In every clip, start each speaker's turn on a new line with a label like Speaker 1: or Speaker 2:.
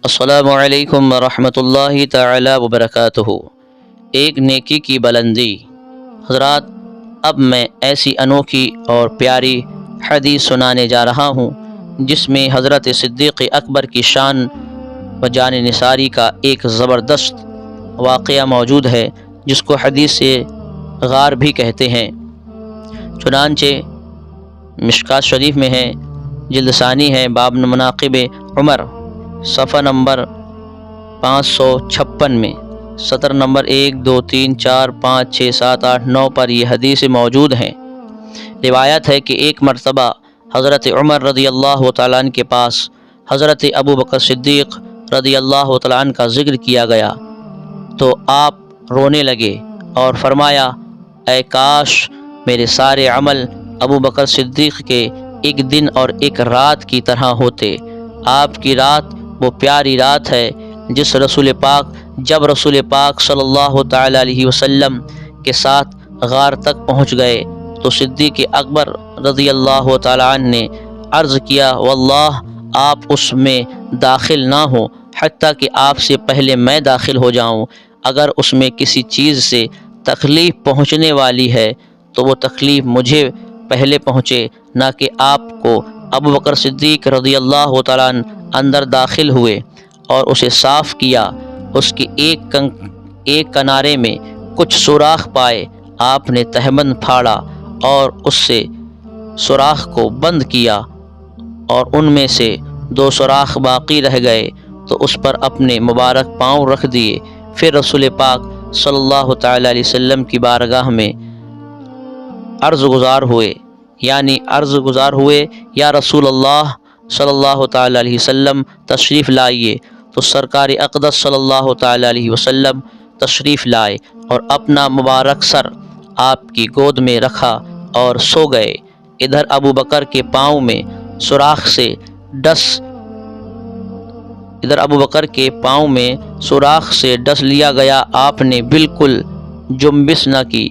Speaker 1: السلام علیکم ورحمۃ اللہ تعالی وبرکاتہ۔ ایک نیکی کی بلندی۔ حضرات، اب میں ایسی انوکھی اور پیاری حدیث سنانے جا رہا ہوں جس میں حضرت صدیق اکبر کی شان و جان نثاری کا ایک زبردست واقعہ موجود ہے، جس کو حدیث غار بھی کہتے ہیں۔ چنانچہ مشکوٰۃ شریف میں ہے، جلد ثانی ہے، باب مناقب عمر، صفحہ نمبر 556 میں، سطر نمبر 1 2 3 4 5 6 7 8 9 پر یہ حدیث موجود ہیں۔ روایت ہے کہ ایک مرتبہ حضرت عمر رضی اللہ تعالیٰ عنہ کے پاس حضرت ابو بکر صدیق رضی اللہ تعالیٰ عنہ کا ذکر کیا گیا تو آپ رونے لگے اور فرمایا، اے کاش میرے سارے عمل ابو بکر صدیق کے ایک دن اور ایک رات کی طرح ہوتے۔ آپ کی رات وہ پیاری رات ہے جب رسول پاک صلی اللہ تعالیٰ علیہ وسلم کے ساتھ غار تک پہنچ گئے تو صدیق اکبر رضی اللہ تعالیٰ عنہ نے عرض کیا، واللہ آپ اس میں داخل نہ ہوں حتیٰ کہ آپ سے پہلے میں داخل ہو جاؤں۔ اگر اس میں کسی چیز سے تکلیف پہنچنے والی ہے تو وہ تکلیف مجھے پہلے پہنچے، نہ کہ آپ کو۔ ابو بکر صدیق رضی اللہ تعالیٰ عنہ اندر داخل ہوئے اور اسے صاف کیا۔ اس کے ایک کنارے میں کچھ سوراخ پائے۔ آپ نے تہبند پھاڑا اور اس سے سوراخ کو بند کیا، اور ان میں سے 2 سوراخ باقی رہ گئے تو اس پر اپنے مبارک پاؤں رکھ دیے۔ پھر رسول پاک صلی اللہ تعالیٰ علیہ وسلم کی بارگاہ میں عرض گزار ہوئے، یا رسول اللہ صلی اللہ تعالیٰ علیہ وسلم تشریف لائیے۔ تو سرکار اقدس صلی اللہ تعالیٰ علیہ وسلم تشریف لائے اور اپنا مبارک سر آپ کی گود میں رکھا اور سو گئے۔ ادھر ابو بکر کے پاؤں میں سوراخ سے ڈس لیا گیا۔ آپ نے بالکل جنبش نہ کی،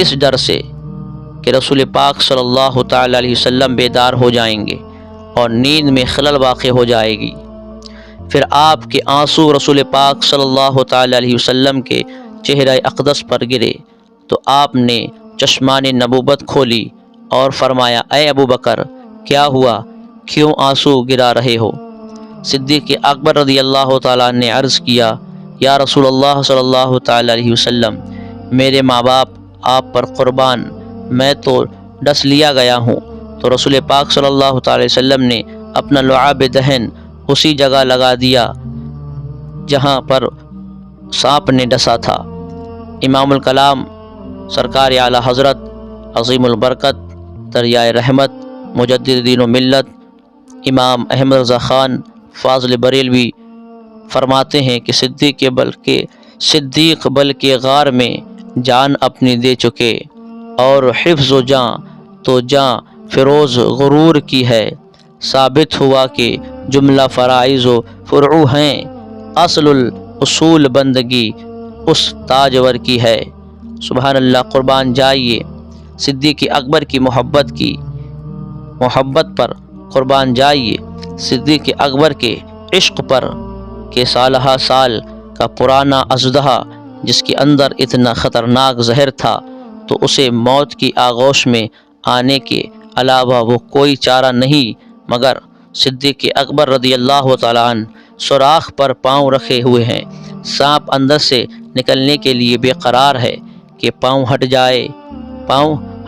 Speaker 1: اس ڈر سے کہ رسول پاک صلی اللہ تعالیٰ علیہ وسلم بیدار ہو جائیں گے اور نیند میں خلل واقع ہو جائے گی۔ پھر آپ کے آنسو رسول پاک صلی اللہ تعالیٰ علیہ وسلم کے چہرہ اقدس پر گرے تو آپ نے چشمان نبوت کھولی اور فرمایا، اے ابو بکر، کیا ہوا؟ کیوں آنسو گرا رہے ہو؟ صدیق اکبر رضی اللہ تعالیٰ نے عرض کیا، یا رسول اللہ صلی اللہ تعالیٰ علیہ وسلم، میرے ماں باپ آپ پر قربان، میں تو ڈس لیا گیا ہوں۔ تو رسول پاک صلی اللہ تعالیٰ علیہ وسلم نے اپنا لعاب دہن اسی جگہ لگا دیا جہاں پر سانپ نے ڈسا تھا۔ امام الکلام سرکار اعلیٰ حضرت عظیم البرکت دریائے رحمت مجدد دین و ملت امام احمد رضا خان فاضل بریلوی فرماتے ہیں کہ صدیق بلکہ غار میں جان اپنی دے چکے، اور حفظ و جاں تو جاں فروز غرور کی ہے۔ ثابت ہوا کہ جملہ فرائض و فروع ہیں، اصل الاصول بندگی اس تاجور کی ہے۔ سبحان اللہ۔ قربان جائیے صدیق اکبر کی محبت پر، قربان جائیے صدیق اکبر کے عشق پر کہ سالہ سال کا پرانا اژدہا جس کے اندر اتنا خطرناک زہر تھا، تو اسے موت کی آغوش میں آنے کے علاوہ وہ کوئی چارہ نہیں مگر صدیق اکبر رضی اللہ تعالیٰ عنہ سوراخ پر پاؤں رکھے ہوئے ہیں۔ سانپ اندر سے نکلنے کے لیے بے قرار ہے کہ پاؤں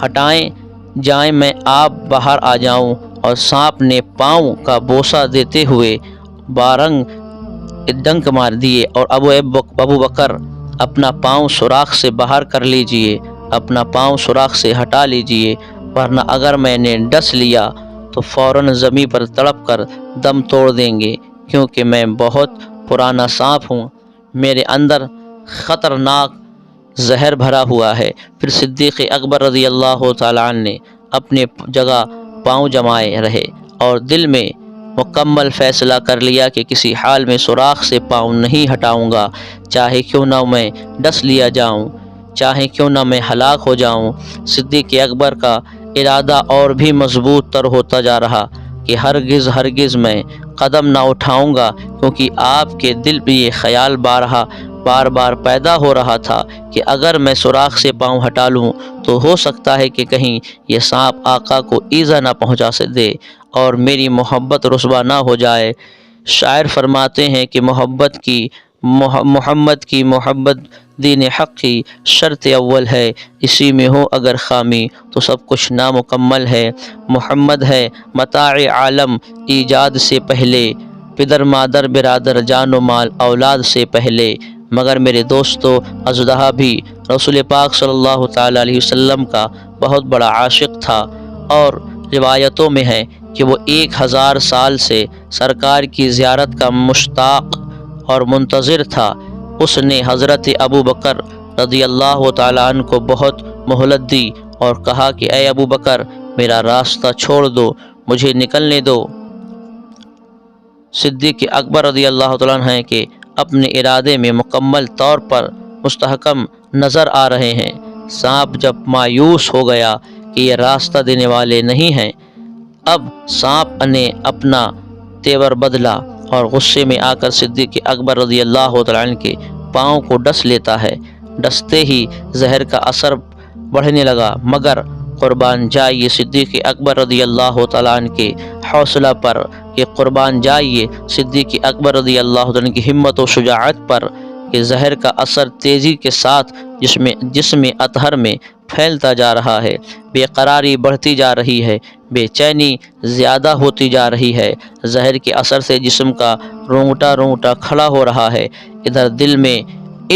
Speaker 1: ہٹائیں جائیں، میں آپ باہر آ جاؤں، اور سانپ نے پاؤں کا بوسہ دیتے ہوئے بارنگ ڈنک مار دیے، اور ابو بکر اپنا پاؤں سوراخ سے باہر کر لیجئے، اپنا پاؤں سوراخ سے ہٹا لیجئے، ورنہ اگر میں نے ڈس لیا تو فوراً زمین پر تڑپ کر دم توڑ دیں گے، کیونکہ میں بہت پرانا سانپ ہوں، میرے اندر خطرناک زہر بھرا ہوا ہے۔ پھر صدیق اکبر رضی اللہ تعالیٰ عنہ نے اپنے جگہ پاؤں جمائے رہے اور دل میں مکمل فیصلہ کر لیا کہ کسی حال میں سوراخ سے پاؤں نہیں ہٹاؤں گا، چاہے کیوں نہ میں ڈس لیا جاؤں، چاہے کیوں نہ میں ہلاک ہو جاؤں۔ صدیق اکبر کا ارادہ اور بھی مضبوط تر ہوتا جا رہا کہ ہرگز ہرگز میں قدم نہ اٹھاؤں گا، کیونکہ آپ کے دل میں یہ خیال بار بار پیدا ہو رہا تھا کہ اگر میں سوراخ سے پاؤں ہٹا لوں تو ہو سکتا ہے کہ کہیں یہ سانپ آقا کو ایذا نہ پہنچا دے اور میری محبت رسوا نہ ہو جائے۔ شاعر فرماتے ہیں کہ محمد کی محبت دین حق کی شرط اول ہے، اسی میں ہو اگر خامی تو سب کچھ نامکمل ہے۔ محمد ہے متاع عالم ایجاد سے پہلے، پدر مادر برادر جان و مال اولاد سے پہلے۔ مگر میرے دوستو، اژدہا بھی رسول پاک صلی اللہ تعالیٰ علیہ وسلم کا بہت بڑا عاشق تھا، اور روایتوں میں ہے کہ وہ 1000 سال سے سرکار کی زیارت کا مشتاق اور منتظر تھا۔ اس نے حضرت ابو بکر رضی اللہ تعالیٰ عنہ کو بہت مہلت دی اور کہا کہ اے ابو بکر، میرا راستہ چھوڑ دو، مجھے نکلنے دو۔ صدیق اکبر رضی اللہ تعالیٰ عنہ ہیں کہ اپنے ارادے میں مکمل طور پر مستحکم نظر آ رہے ہیں۔ سانپ جب مایوس ہو گیا کہ یہ راستہ دینے والے نہیں ہیں، اب سانپ نے اپنا تیور بدلا اور غصے میں آ کر صدیق اکبر رضی اللہ تعالیٰ عنہ کے پاؤں کو ڈس لیتا ہے۔ ڈستے ہی زہر کا اثر بڑھنے لگا، مگر قربان جائیے صدیق اکبر رضی اللہ تعالیٰ عنہ کے حوصلہ پر، کہ قربان جائیے صدیق اکبر رضی اللہ تعالیٰ عنہ کی ہمت و شجاعت پر کہ زہر کا اثر تیزی کے ساتھ جسم اطہر میں پھیلتا جا رہا ہے، بے قراری بڑھتی جا رہی ہے، بے چینی زیادہ ہوتی جا رہی ہے، زہر کے اثر سے جسم کا رونگٹا کھڑا ہو رہا ہے۔ ادھر دل میں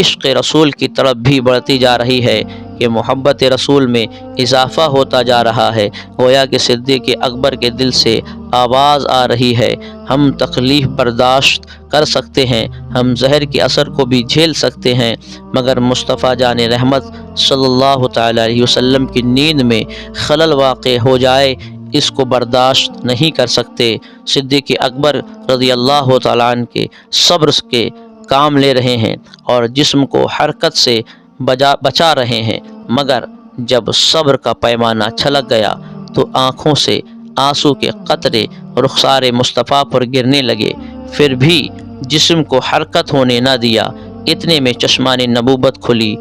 Speaker 1: عشق رسول کی طرف بھی بڑھتی جا رہی ہے کہ محبت رسول میں اضافہ ہوتا جا رہا ہے۔ گویا کہ صدیق اکبر کے دل سے آواز آ رہی ہے، ہم تکلیف برداشت کر سکتے ہیں، ہم زہر کے اثر کو بھی جھیل سکتے ہیں، مگر مصطفیٰ جان رحمت صلی اللہ تعالیٰ علیہ وسلم کی نیند میں خلل واقع ہو جائے، اس کو برداشت نہیں کر سکتے۔ صدیق اکبر رضی اللہ تعالیٰ عنہ کے صبر کے کام لے رہے ہیں اور جسم کو حرکت سے بچا رہے ہیں، مگر جب صبر کا پیمانہ چھلک گیا تو آنکھوں سے آنسو کے قطرے رخسار مصطفیٰ پر گرنے لگے، پھر بھی جسم کو حرکت ہونے نہ دیا۔ اتنے میں چشمان نبوت کھلی،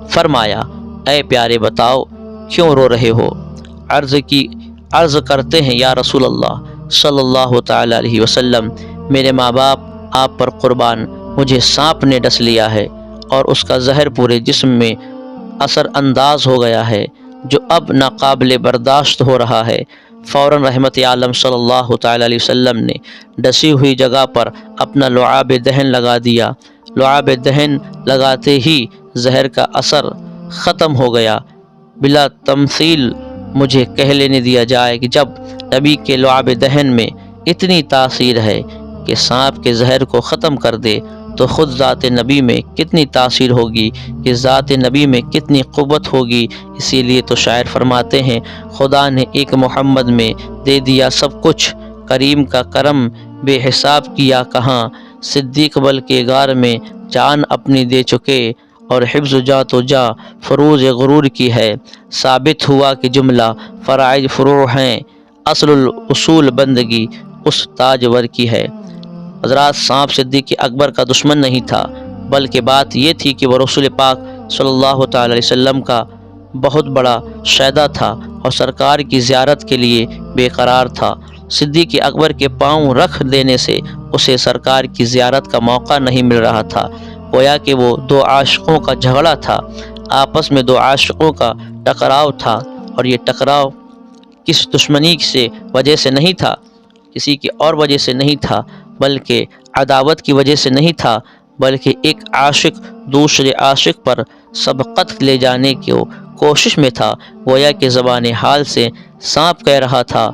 Speaker 1: فرمایا اے پیارے بتاؤ کیوں رو رہے ہو؟ عرض کرتے ہیں یا رسول اللہ صلی اللہ تعالیٰ علیہ وسلم، میرے ماں باپ آپ پر قربان، مجھے سانپ نے ڈس لیا ہے اور اس کا زہر پورے جسم میں اثر انداز ہو گیا ہے، جو اب ناقابل برداشت ہو رہا ہے۔ فوراً رحمت عالم صلی اللہ تعالیٰ علیہ وسلم نے ڈسی ہوئی جگہ پر اپنا لعاب دہن لگا دیا۔ لعاب دہن لگاتے ہی زہر کا اثر ختم ہو گیا۔ بلا تمثیل مجھے کہہ لینے دیا جائے کہ جب نبی کے لعاب دہن میں اتنی تاثیر ہے کہ سانپ کے زہر کو ختم کر دے، تو خود ذات نبی میں کتنی تاثیر ہوگی، کہ ذات نبی میں کتنی قوت ہوگی۔ اسی لیے تو شاعر فرماتے ہیں، خدا نے ایک محمد میں دے دیا سب کچھ، کریم کا کرم بے حساب کیا کہاں، صدیق بل کے غار میں جان اپنی دے چکے، اور حفظ جا تو جا فروز غرور کی ہے۔ ثابت ہوا کہ جملہ فرائض فروع ہیں، اصل الاصول بندگی اس تاجور کی ہے۔ حضرات، سانپ صدیق اکبر کا دشمن نہیں تھا، بلکہ بات یہ تھی کہ وہ رسول پاک صلی اللہ تعالیٰ علیہ وسلم کا بہت بڑا شیدا تھا اور سرکار کی زیارت کے لیے بے قرار تھا۔ صدیق اکبر کے پاؤں رکھ دینے سے اسے سرکار کی زیارت کا موقع نہیں مل رہا تھا۔ گویا کہ وہ دو عاشقوں کا جھگڑا تھا، آپس میں دو عاشقوں کا ٹکراؤ تھا، اور یہ ٹکراؤ کس دشمنی سے وجہ سے نہیں تھا، کسی کی اور وجہ سے نہیں تھا، بلکہ عداوت کی وجہ سے نہیں تھا، بلکہ ایک عاشق دوسرے عاشق پر سبقت لے جانے کی کوشش میں تھا۔ گویا کہ زبان حال سے سانپ کہہ رہا تھا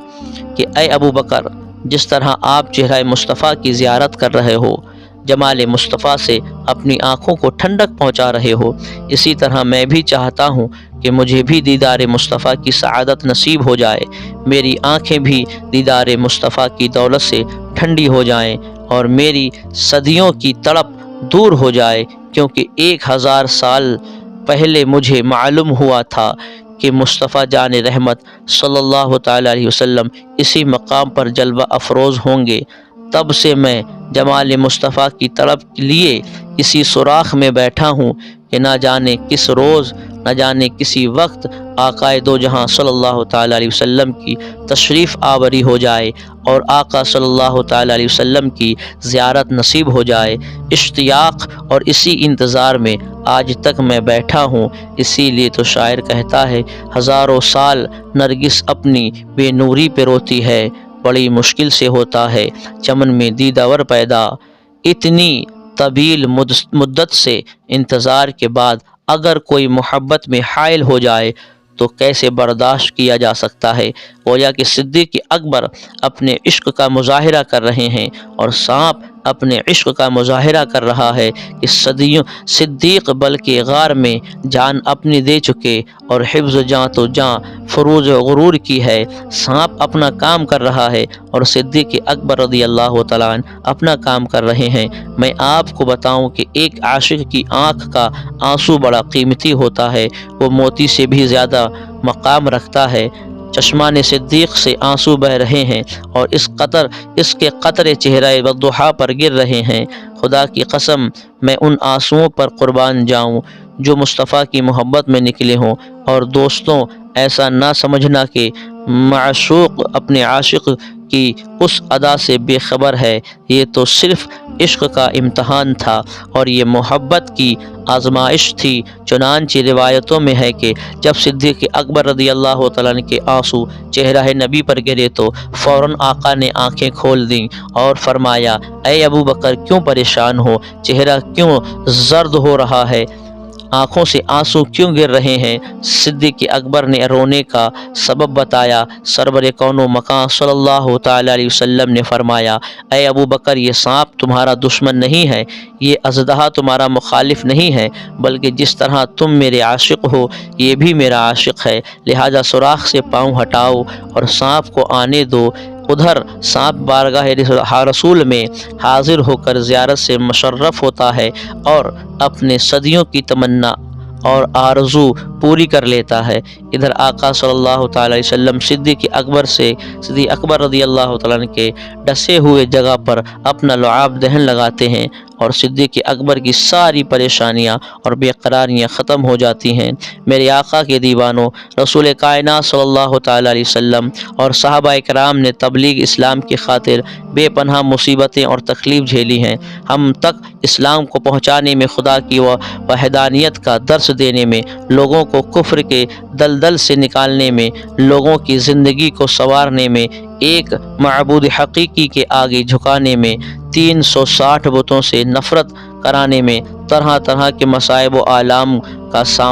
Speaker 1: کہ اے ابو بکر، جس طرح آپ چہرہ مصطفیٰ کی زیارت کر رہے ہو، جمال مصطفیٰ سے اپنی آنکھوں کو ٹھنڈک پہنچا رہے ہو، اسی طرح میں بھی چاہتا ہوں کہ مجھے بھی دیدار مصطفیٰ کی سعادت نصیب ہو جائے، میری آنکھیں بھی دیدار مصطفیٰ کی دولت سے ٹھنڈی ہو جائیں اور میری صدیوں کی تڑپ دور ہو جائے، کیونکہ 1000 سال پہلے مجھے معلوم ہوا تھا کہ مصطفیٰ جان رحمت صلی اللہ تعالیٰ علیہ وسلم اسی مقام پر جلوہ افروز ہوں گے، تب سے میں جمال مصطفیٰ کی طلب کے لیے اسی سوراخ میں بیٹھا ہوں کہ نہ جانے کس روز، نہ جانے کسی وقت آقا دو جہاں صلی اللہ تعالیٰ علیہ وسلم کی تشریف آوری ہو جائے اور آقا صلی اللہ تعالیٰ علیہ وسلم کی زیارت نصیب ہو جائے۔ اشتیاق اور اسی انتظار میں آج تک میں بیٹھا ہوں۔ اسی لیے تو شاعر کہتا ہے، ہزاروں سال نرگس اپنی بے نوری پہ روتی ہے، بڑی مشکل سے ہوتا ہے چمن میں دیدہ ور پیدا۔ اتنی طویل مدت سے انتظار کے بعد اگر کوئی محبت میں حائل ہو جائے تو کیسے برداشت کیا جا سکتا ہے؟ گویا کہ صدیق اکبر اپنے عشق کا مظاہرہ کر رہے ہیں اور سانپ اپنے عشق کا مظاہرہ کر رہا ہے کہ صدیوں صدیق بلکہ غار میں جان اپنی دے چکے اور حفظ جاں تو جاں فروز غرور کی ہے۔ سانپ اپنا کام کر رہا ہے اور صدیق اکبر رضی اللہ تعالیٰ عنہ اپنا کام کر رہے ہیں۔ میں آپ کو بتاؤں کہ ایک عاشق کی آنکھ کا آنسو بڑا قیمتی ہوتا ہے، وہ موتی سے بھی زیادہ مقام رکھتا ہے۔ چشمان صدیق سے آنسو بہہ رہے ہیں اور اس کے قطرے چہرہ والضحیٰ پر گر رہے ہیں۔ خدا کی قسم میں ان آنسوؤں پر قربان جاؤں جو مصطفیٰ کی محبت میں نکلے ہوں۔ اور دوستوں، ایسا نہ سمجھنا کہ معشوق اپنے عاشق کی اس ادا سے بے خبر ہے، یہ تو صرف عشق کا امتحان تھا اور یہ محبت کی آزمائش تھی۔ چنانچہ روایتوں میں ہے کہ جب صدیق اکبر رضی اللہ تعالیٰ عنہ کے آنسو چہرہ نبی پر گرے تو فوراً آقا نے آنکھیں کھول دیں اور فرمایا، اے ابو بکر کیوں پریشان ہو؟ چہرہ کیوں زرد ہو رہا ہے؟ آنکھوں سے آنسو کیوں گر رہے ہیں؟ صدیق اکبر نے رونے کا سبب بتایا۔ سرور کون و مکان صلی اللہ تعالیٰ علیہ وسلم نے فرمایا، اے ابو بکر یہ سانپ تمہارا دشمن نہیں ہے، یہ اژدہا تمہارا مخالف نہیں ہے، بلکہ جس طرح تم میرے عاشق ہو یہ بھی میرا عاشق ہے، لہذا سوراخ سے پاؤں ہٹاؤ اور سانپ کو آنے دو۔ ادھر سانپ بارگاہ رسول میں حاضر ہو کر زیارت سے مشرف ہوتا ہے اور اپنے صدیوں کی تمنا اور آرزو پوری کر لیتا ہے۔ ادھر آقا صلی اللہ تعالیٰ علیہ وسلم صدیق اکبر رضی اللہ تعالیٰ عنہ کے ڈسے ہوئے جگہ پر اپنا لعاب دہن لگاتے ہیں اور صدیق اکبر کی ساری پریشانیاں اور بے قراریاں ختم ہو جاتی ہیں۔ میرے آقا کے دیوانوں، رسول کائنات صلی اللہ تعالیٰ علیہ وسلم اور صحابہ کرام نے تبلیغ اسلام کی خاطر بے پناہ مصیبتیں اور تکلیف جھیلی ہیں۔ ہم تک اسلام کو پہنچانے میں، خدا کی وحدانیت کا درس دینے میں، لوگوں کو کفر کے دلدل سے نکالنے میں، لوگوں کی زندگی کو سنوارنے میں، ایک معبود حقیقی کے آگے جھکانے میں، 360 بتوں سے نفرت کرانے میں، طرح طرح کے مصائب و آلام کا سامنا